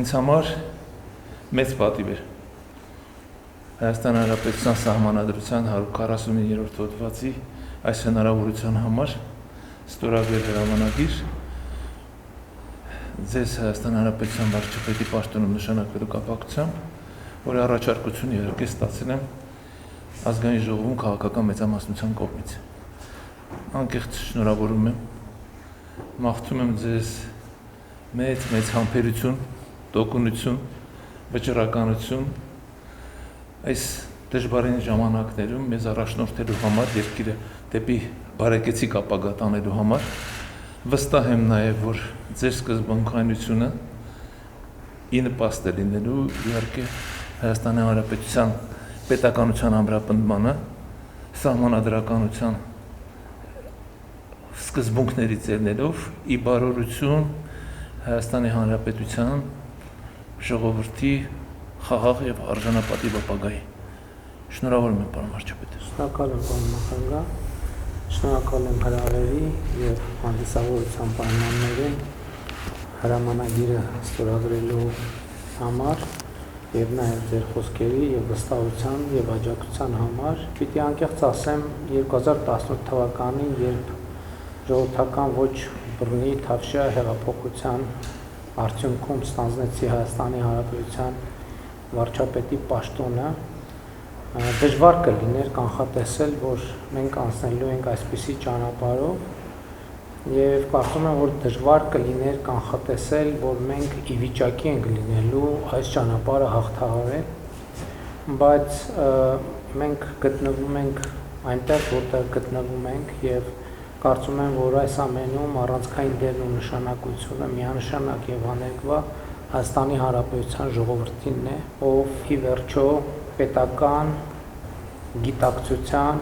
ինձ համար մեծ պատիվ էր Հայաստան Հանրապետության Սահմանադրության 149-րդ հոդվածի այս հնարավորության համար ստորագրել հրամանագիր ձեզ Հայաստան Հանրապետության վարչապետի պաշտոնում նշանակվելու կապակցությամբ, որ առաջարկություն իհարկե ստացել եմ ազգային ժողովում քաղաքական մեծամասնության կողմից։ Անկեղծ շնորհավորում եմ, մաղթում եմ ձեզ մեծ համբերություն, տոկունություն, վճռականություն այս դժվարին ժամանակներում մեզ առաջնորդելու համար, երկիրը դեպի բարեկեցիկ ապագա տանելու համար, վստահ եմ նաև, որ ձեր սկզբունքայնությունը ի նպաստ է լինելու իհարկե Հայաստանի Հանրապետության պետականության ամրապնդմանը, սահմանադրականության սկզբունքներից ելնելով ի բարօրություն Հայաստանի Հանրապետության ժողովրդի խաղաղ եւ արժանապատիվ ապագայի։ Շնորհավորում եմ, պարոն վարչապետ։ Շնորհակալ եմ, պարոն նախագահ։ Շնորհակալ եմ հրավերի եւ հանդիսավորության պայմաններին հրամանագիրը ստորագրելու համար եւ նաեւ ձեր խոսքերի եւ վստահության եւ աջակցության համար։ Պիտի անկեղծ ասեմ 2018 թվականին, երբ ժողովրդական ոչ բռնի Թավշյա հեղափոխության արդյունքում ստանձնեցի Հայաստանի Հանրապետության վարչապետի պաշտոնը, դժվար կլիներ կանխատեսել, որ մենք անցնելու ենք այսպիսի ճանապարհով եւ կարծում եմ, որ դժվար կլիներ կանխատեսել, որ մենք ի վիճակի ենք լինելու այս ճանապարհը հաղթահարել, բայց մենք գտնվում ենք այնտեղ, որտեղ գտնվում ենք եւ կարծում եմ, որ այս ամենում առանցքային դերն ու նշանակությունը միանշանակ եւ աներկվա Հայաստանի Հանրապետության ժողովրդինն է, ով ի վերջո պետական գիտակցության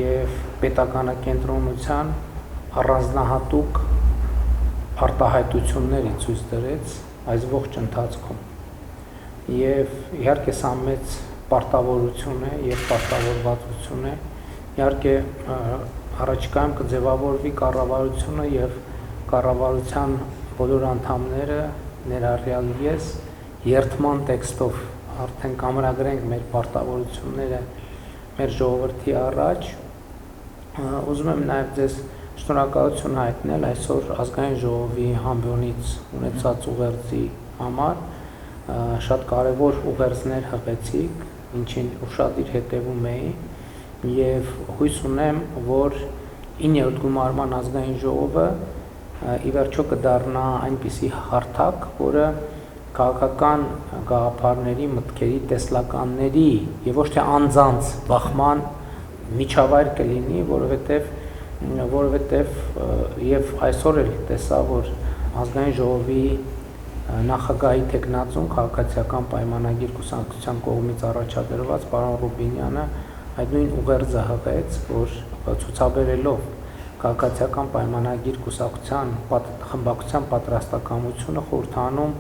եւ պետականակենտրոնության առանձնահատուկ արտահայտությունների ցույց տվեց այս ողջ ընթացքում։ Եվ իհարկե սա մեծ պարտավորություն է եւ պարտավորվածություն է, իհարկե առաջիկայում կձևավորվի կառավարությունը եւ կառավարության բոլոր անդամները ներառյալ ես երթման տեքստով արդեն կամրագրենք մեր պարտավորությունները մեր ժողովրդի առաջ։ Ուզում եմ նաեւ ձեզ շնորհակալություն հայտնել այսօր ազգային ժողովի համբյոնից ունեցած ուղերձի համար, շատ կարեւոր ուղերձներ հղեցիք, ինչին ուշադիր հետևում էի եւ հույս ունեմ, որ 9-րդ գումարման ազգային ժողովը ի վերջո կդառնա այնպիսի հարթակ, որը քաղաքական գաղափարների, մտքերի, տեսլականների եւ ոչ թե անձանց բախման միջավայր կլինի, որովհետեւ եւ այսօր էլ տեսա, որ ազգային ժողովի նախագահի տեխնացուն քաղաքացիական պայմանագիր կուսակցության կողմից առաջադրված պարոն Ռուբինյանը այդ նույն ուղերձը հղեց, որ ցուցաբերելով քաղաքացիական պայմանագիր կուսակցության խմբակցության պատրաստակամությունը խորհրդանում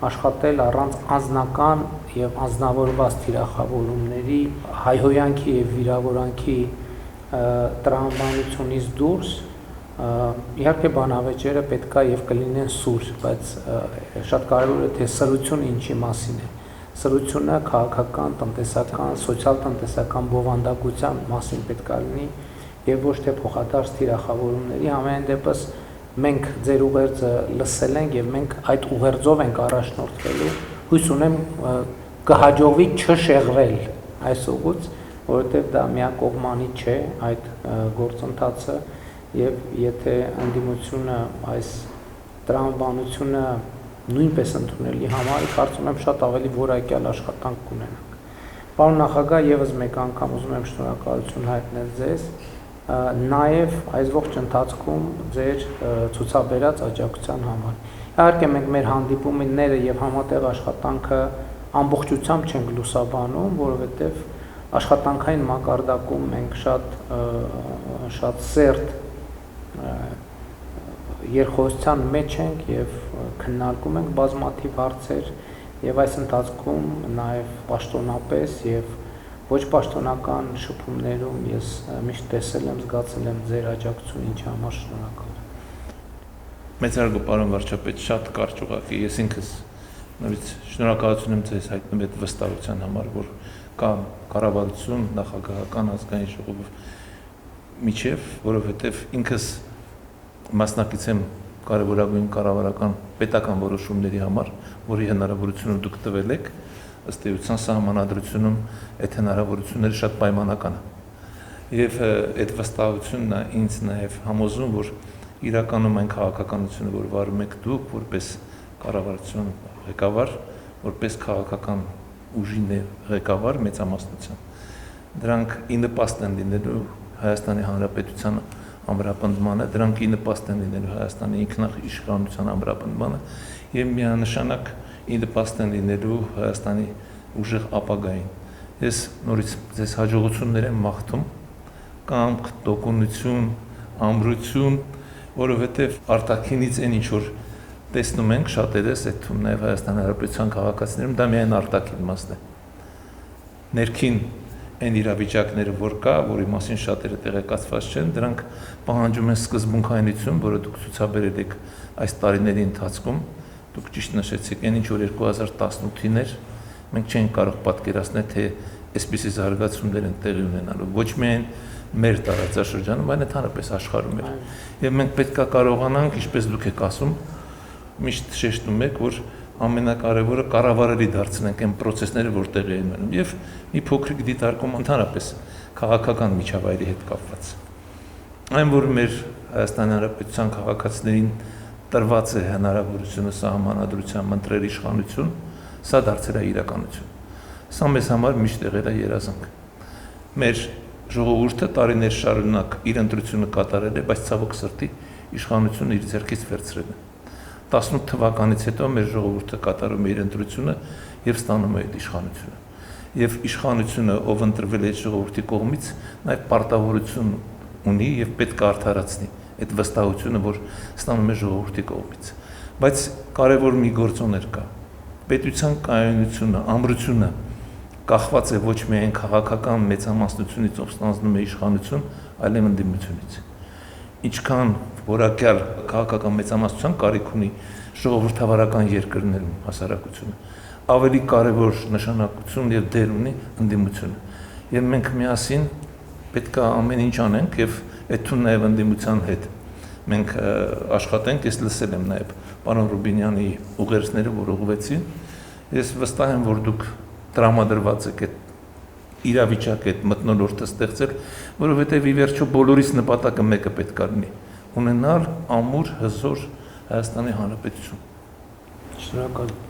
աշխատել առանց անձնական եւ անձնավորված թիրախավորումների, հայհոյանքի եւ վիրավորանքի տրամաբանությունից դուրս, իհարկե բանավեճերը պետքա եւ կլինեն սուր, բայց շատ կարեւոր է թե սրությունը ինչի մասին է։ Սրությունը քաղաքական, տնտեսական, սոցիալ-տնտեսական բովանդակության մասին պետք է լինի եւ ոչ թե փոխադարձ թիրախավորումների։ Ամեն դեպս մենք ձեր ուղերձը լսել ենք եւ մենք այդ ուղերձով ենք առաջնորդվելու։ Հույս ունեմ կհաջողվի չշեղվել այս ուղուց, որովհետեւ դա միակողմանի չէ այդ գործընթացը եւ եթե ընդդիմությունը այս տրամաբանությունը նույնպես ընդունելի համար, կարծում եմ շատ ավելի որակյալ աշխատանք կունենանք։ Պարոն նախագահ, եւս մեկ անգամ ուզում եմ շնորհակալություն հայտնել ձեզ, նաեւ այս ողջ ընթացքում ձեր ցուցաբերած աջակցության համար։ Իհարկե մենք մեր հանդիպումները եւ համատեղ աշխատանքը ամբողջությամբ չենք լուսաբանում, որովհետեւ աշխատանքային մակարդակում մենք շատ սերտ երկխոսության մեջ ենք եւ քննարկում ենք բազմաթիվ հարցեր եւ այս ընթացքում նաեւ պաշտոնապես եւ ոչ պաշտոնական շփումներում ես միշտ տեսել եմ, զգացել եմ ձեր աջակցությունը, ինչի համար շնորհակալ եմ։ Մեծարգո պարոն վարչապետ, շատ կարճ ուղղակի ես ինքս նորից շնորհակալություն եմ ձեզ հայտնում այդ վստահության համար, որ կա կառավարություն, նախագահական ազգային ժողով միջև, որովհետև ինքս մասնակից եմ կարևորագույն կառավարական պետական որոշումների համար, որի հնարավորությունը դուք տվել եք, ըստ էության սահմանադրությունում այդ հնարավորությունները շատ պայմանական են։ Եվ այդ վստահությունն է ինձ նաև համոզում, որ իրականում այն քաղաքականությունը, որ վարում եք դուք, որպես կառավարություն ղեկավար, որպես քաղաքական ուժի ղեկավար մեծամասնության, դրանք ի նպաստ են լինելու Հայաստանի Հանրապետության ամրապնդմանը, դրանք ի նպաստ են լինելու Հայաստանի ինքնիշխանության ամրապնդմանը եւ միանշանակ ի նպաստ են լինելու Հայաստանի ուժեղ ապագային։ Ես նորից ձեզ հաջողություններ եմ մաղթում, կամք, տոկունություն, ամրություն, որովհետեւ արտաքինից այն ինչ որ տեսնում ենք շատերս, այդ թվում նաեւ Հայաստանի Հանրապետության քաղաքացիներում, դա միայն արտաքին մասն է։ Ներքին այն իրավիճակները, որ կա, որի մասին շատերը տեղեկացված չեն, դրանք պահանջում են սկզբունքայնություն, որը դուք ցուցաբերել եք այս տարիների ընթացքում։ Դուք ճիշտ նշեցիք, այն ինչ որ 2018-ին էր, մենք չենք կարող պատկերացնել, թե այսպիսի զարգացումներ են տեղի ունենալու, ոչ միայն մեր տարածաշրջանում, այլ ընդհանրապես աշխարհում էր։ Եվ մենք պետք է կարողանանք, ինչպես դուք եք ասում, միշտ շեշտում եք, որ ամենակարևորը կառավարելի դարձնենք այն process-ները, որ տեղի են ունենում, եւ մի փոքրիկ դիտարկում ընդհանրապես քաղաքական միջավայրի հետ կապված։ Այն, որ մեր Հայաստանի Հանրապետության քաղաքացիներին տրված է հնարավորությունը սահմանադրությամբ ընտրել իշխանություն, սա դարձել է իրականություն։ Սա մեզ համար միշտ եղել է երազանք։ Մեր ժողովուրդը տարիներ շարունակ իր ընտրությունը կատարել է, բայց ցավոք սրտի իշխանությունը իր ձեռքից վերցրել է։ 18 թվականից հետո մեր ժողովուրդը կատարում է իր ընտրությունը եւ ստանում է այդ իշխանությունը։ Եվ իշխանությունը, ով ընտրվել է այդ ժողովրդի կողմից, նաեւ պարտավորություն ունի եւ պետք է արդարացնի այդ վստահությունը, որ ստանում է ժողովրդի կողմից։ Բայց կարևոր մի գործոներ կա։ Պետության կայունությունը, ամրությունը կախված է ոչ միայն քաղաքական մեծամասնությունից, ով ստանձնում է իշխանություն, այլև ընդդիմությունից։ Ինչքան որակյալ քաղաքական մեծամասնության կարիք ունի ժողովրդավարական երկրներում հասարակությունը, ավելի կարևոր նշանակություն եւ դեր ունի ընդդիմությունը։ Եվ մենք միասին պետք է ամեն ինչ անենք եւ այդ թվում նաեւ ընդդիմության հետ մենք աշխատենք, ես լսել եմ նաեւ պարոն Ռուբինյանի ուղերձները, որ ուղղվեցին։ Ես վստահ եմ, որ դուք տրամադրված եք այդ իրավիճակը, այդ մթնոլորտը ստեղծել, որովհետեւ ի վերջո բոլորիս նպատակը մեկը պետք է լինի՝ ունենալ ամուր, հզոր Հայաստանի Հանրապետություն։ Շնորհակալ